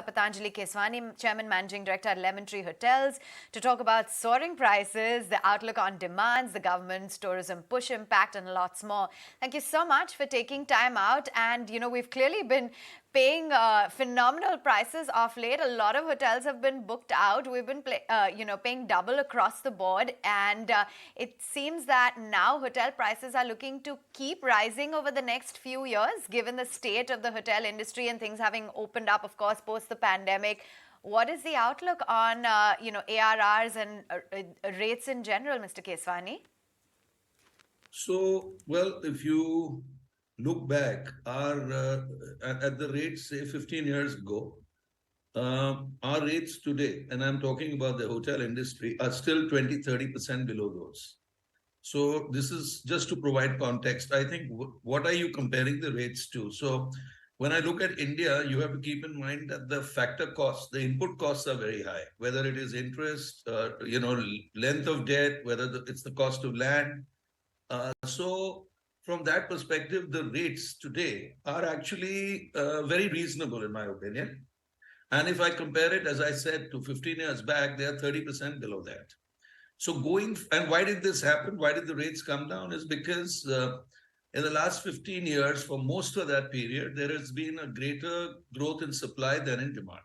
Patanjali Keswani, Chairman Managing Director at Lemon Tree Hotels, to talk about soaring prices, the outlook on demands, the government's tourism push impact, and lots more. Thank you so much for taking time out. And, we've clearly been paying phenomenal prices of late. A lot of hotels have been booked out. We've been, paying double across the board. And it seems that now hotel prices are looking to keep rising over the next few years, given the state of the hotel industry and things having opened up, of course, post the pandemic. What is the outlook on, ARRs and rates in general, Mr. Keswani? So, well, if you look back, at the rates, say 15 years ago, our rates today, and I'm talking about the hotel industry, are still 20-30% below those. So this is just to provide context. I think, what are you comparing the rates to? So when I look at India, you have to keep in mind that the factor costs, the input costs are very high, whether it is interest, length of debt, whether it's the cost of land. So from that perspective, the rates today are actually very reasonable, in my opinion. And if I compare it, as I said, to 15 years back, they are 30% below that. So and why did this happen? Why did the rates come down? Is because in the last 15 years, for most of that period, there has been a greater growth in supply than in demand.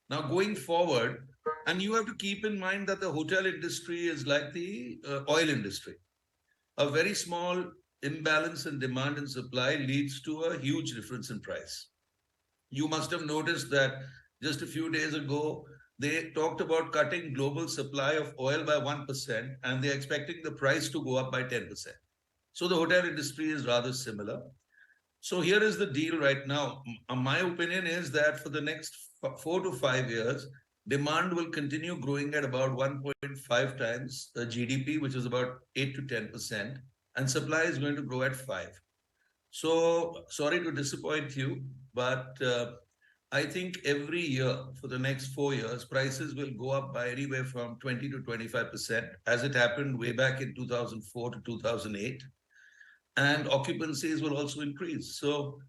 Now, going forward, and you have to keep in mind that the hotel industry is like the oil industry. A very small imbalance in demand and supply leads to a huge difference in price. You must have noticed that just a few days ago, they talked about cutting global supply of oil by 1%, and they're expecting the price to go up by 10%. So the hotel industry is rather similar. So here is the deal right now. My opinion is that for the next 4 to 5 years, demand will continue growing at about 1.5 times the GDP, which is about 8 to 10%, and supply is going to grow at 5. So sorry to disappoint you, but I think every year for the next 4 years, prices will go up by anywhere from 20 to 25%, as it happened way back in 2004 to 2008. And occupancies will also increase. So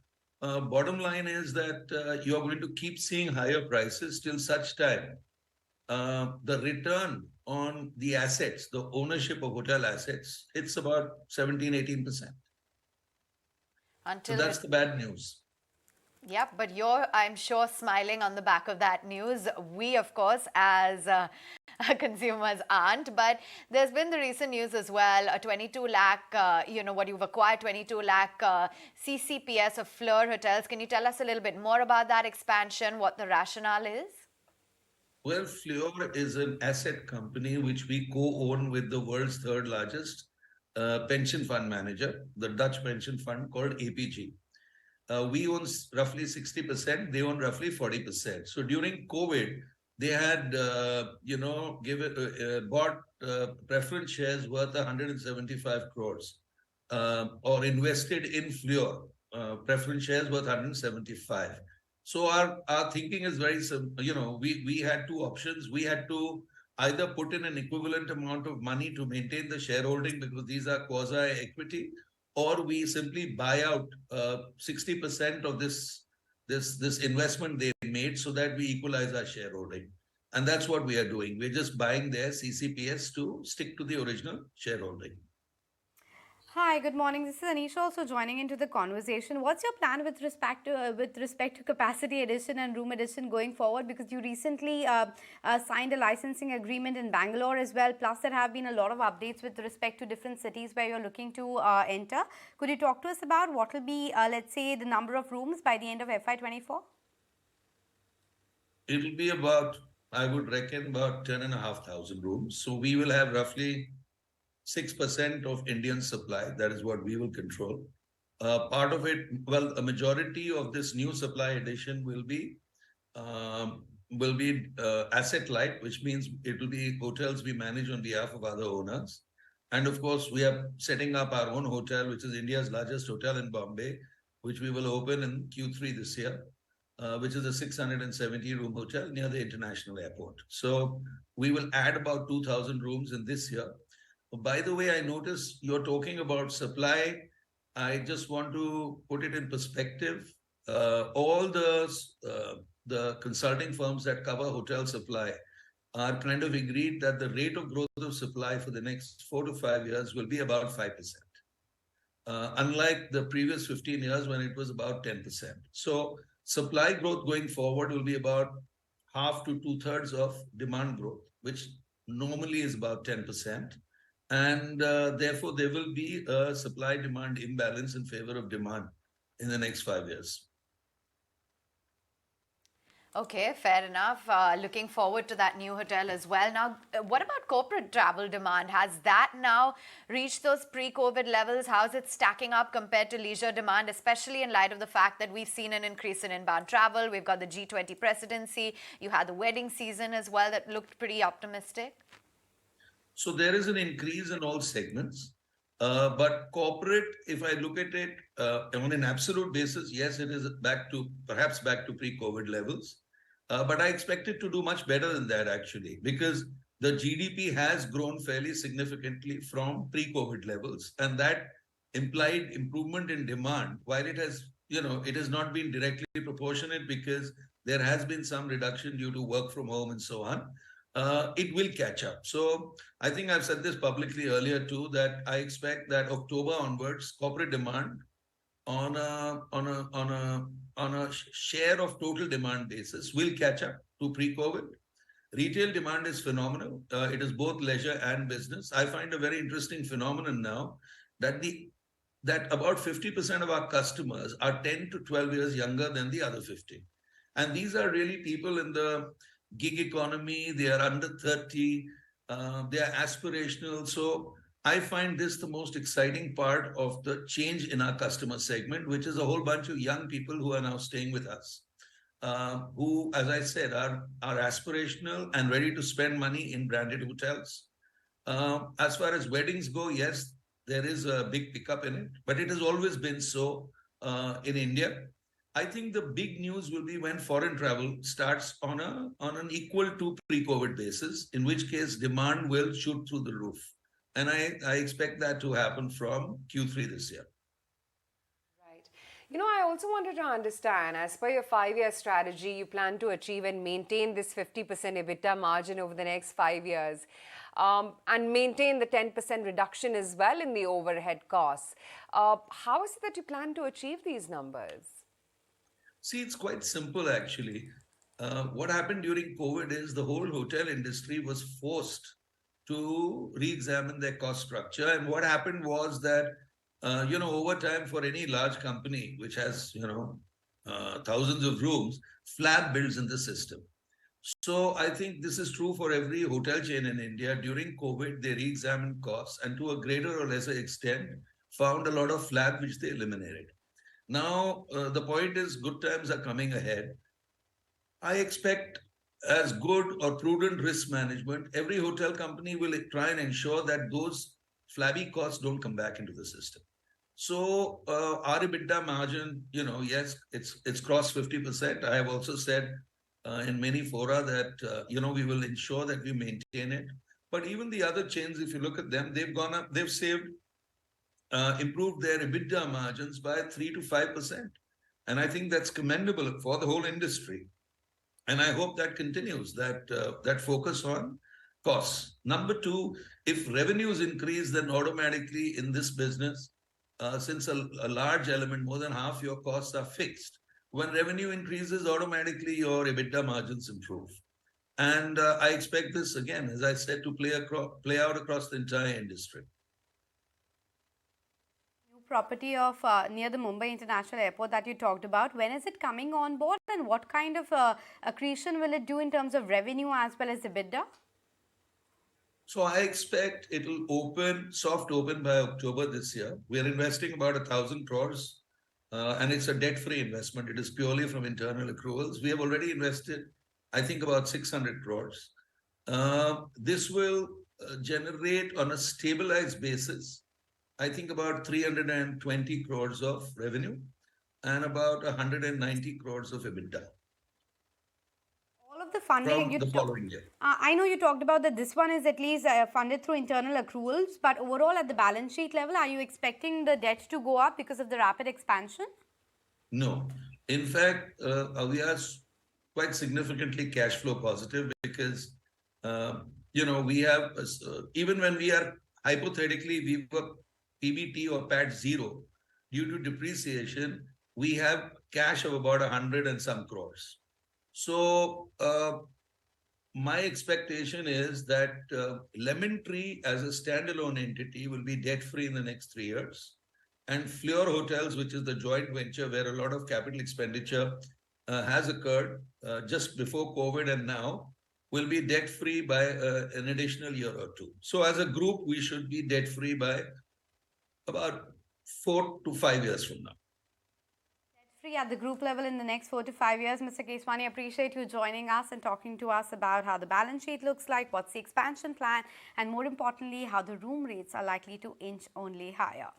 bottom line is that you're going to keep seeing higher prices till such time the return on the assets, the ownership of hotel assets, it's about 17-18%. So that's the bad news. Yep, but you're, I'm sure, smiling on the back of that news. We, of course, as consumers aren't. But there's been the recent news as well, a 22 lakh, what you've acquired, 22 lakh CCPS of Fleure hotels. Can you tell us a little bit more about that expansion, what the rationale is? Well, Fleure is an asset company which we co-own with the world's third largest pension fund manager, the Dutch pension fund called APG. We own roughly 60%, they own roughly 40%. So during COVID, they had, bought preference shares worth 175 crores or invested in Fleure, preference shares worth 175. So our thinking is very simple. We had two options. We had to either put in an equivalent amount of money to maintain the shareholding because these are quasi-equity, or we simply buy out 60% of this investment they made so that we equalize our shareholding. And that's what we are doing. We're just buying their CCPS to stick to the original shareholding. Hi, good morning. This is Anisha also joining into the conversation. What's your plan with respect to capacity addition and room addition going forward? Because you recently signed a licensing agreement in Bangalore as well. Plus, there have been a lot of updates with respect to different cities where you're looking to enter. Could you talk to us about what will be, let's say, the number of rooms by the end of FY24? It will be about, I would reckon, about 10,500 rooms. So we will have roughly 6% of Indian supply. That is what we will control. Part of it, well, a majority of this new supply addition will be asset light, which means it will be hotels we manage on behalf of other owners. And of course, we are setting up our own hotel, which is India's largest hotel in Bombay, which we will open in Q3 this year, which is a 670-room hotel near the international airport. So we will add about 2,000 rooms in this year. By the way, I noticed you're talking about supply. I just want to put it in perspective. All the the consulting firms that cover hotel supply are kind of agreed that the rate of growth of supply for the next 4 to 5 years will be about 5%. Unlike the previous 15 years when it was about 10%. So supply growth going forward will be about half to two-thirds of demand growth, which normally is about 10%. And therefore, there will be a supply-demand imbalance in favor of demand in the next 5 years. Okay, fair enough. Looking forward to that new hotel as well. Now, what about corporate travel demand? Has that now reached those pre-COVID levels? How's it stacking up compared to leisure demand, especially in light of the fact that we've seen an increase in inbound travel? We've got the G20 presidency. You had the wedding season as well that looked pretty optimistic. So there is an increase in all segments. But corporate, if I look at it on an absolute basis, yes, it is perhaps back to pre-COVID levels. But I expect it to do much better than that, actually, because the GDP has grown fairly significantly from pre-COVID levels. And that implied improvement in demand, while it has, it has not been directly proportionate because there has been some reduction due to work from home and so on. It will catch up. So I think I've said this publicly earlier too, that I expect that October onwards, corporate demand on a share of total demand basis will catch up to pre-COVID. Retail demand is phenomenal. It is both leisure and business. I find a very interesting phenomenon now that about 50% of our customers are 10 to 12 years younger than the other 50. And these are really people in the gig economy. They are under 30. They are aspirational. So I find this the most exciting part of the change in our customer segment, which is a whole bunch of young people who are now staying with us, who, as I said, are aspirational and ready to spend money in branded hotels. As far as weddings go, yes, there is a big pickup in it, but it has always been so in India. I think the big news will be when foreign travel starts on an equal to pre-COVID basis, in which case demand will shoot through the roof. And I expect that to happen from Q3 this year. Right. I also wanted to understand, as per your 5-year strategy, you plan to achieve and maintain this 50% EBITDA margin over the next 5 years. And maintain the 10% reduction as well in the overhead costs. How is it that you plan to achieve these numbers? See, it's quite simple, actually. What happened during COVID is the whole hotel industry was forced to re-examine their cost structure. And what happened was that, over time for any large company, which has, thousands of rooms, flab builds in the system. So I think this is true for every hotel chain in India. During COVID, they re-examined costs and to a greater or lesser extent, found a lot of flab which they eliminated. Now, the point is good times are coming ahead. I expect as good or prudent risk management, every hotel company will try and ensure that those flabby costs don't come back into the system. So our EBITDA margin, yes, it's crossed 50%. I have also said in many fora that, we will ensure that we maintain it. But even the other chains, if you look at them, they've gone up, they've saved, improved their EBITDA margins by 3 to 5%. And I think that's commendable for the whole industry. And I hope that continues, that focus on costs. Number two, if revenues increase, then automatically in this business, since a large element, more than half your costs are fixed, when revenue increases, automatically your EBITDA margins improve. And I expect this, again, as I said, to play out across the entire industry. Property of near the Mumbai International Airport that you talked about, when is it coming on board and what kind of accretion will it do in terms of revenue as well as EBITDA? So I expect it will soft open by October this year. We are investing about 1,000 crores and it's a debt-free investment. It is purely from internal accruals. We have already invested, I think, about 600 crores. This will generate on a stabilized basis, I think, about 320 crores of revenue and about 190 crores of EBITDA. All of the funding from the following year. I know you talked about that this one is at least funded through internal accruals, but overall at the balance sheet level, are you expecting the debt to go up because of the rapid expansion? No. In fact, quite significantly cash flow positive because, we have, even when we are hypothetically, we were PBT or PAT zero due to depreciation, we have cash of about 100 and some crores. So, my expectation is that Lemon Tree as a standalone entity will be debt free in the next 3 years. And Fleure Hotels, which is the joint venture where a lot of capital expenditure has occurred just before COVID and now, will be debt free by an additional year or two. So, as a group, we should be debt free by about 4 to 5 years from now. Free at the group level in the next 4 to 5 years. Mr. Keswani, appreciate you joining us and talking to us about how the balance sheet looks like, what's the expansion plan, and more importantly, how the room rates are likely to inch only higher.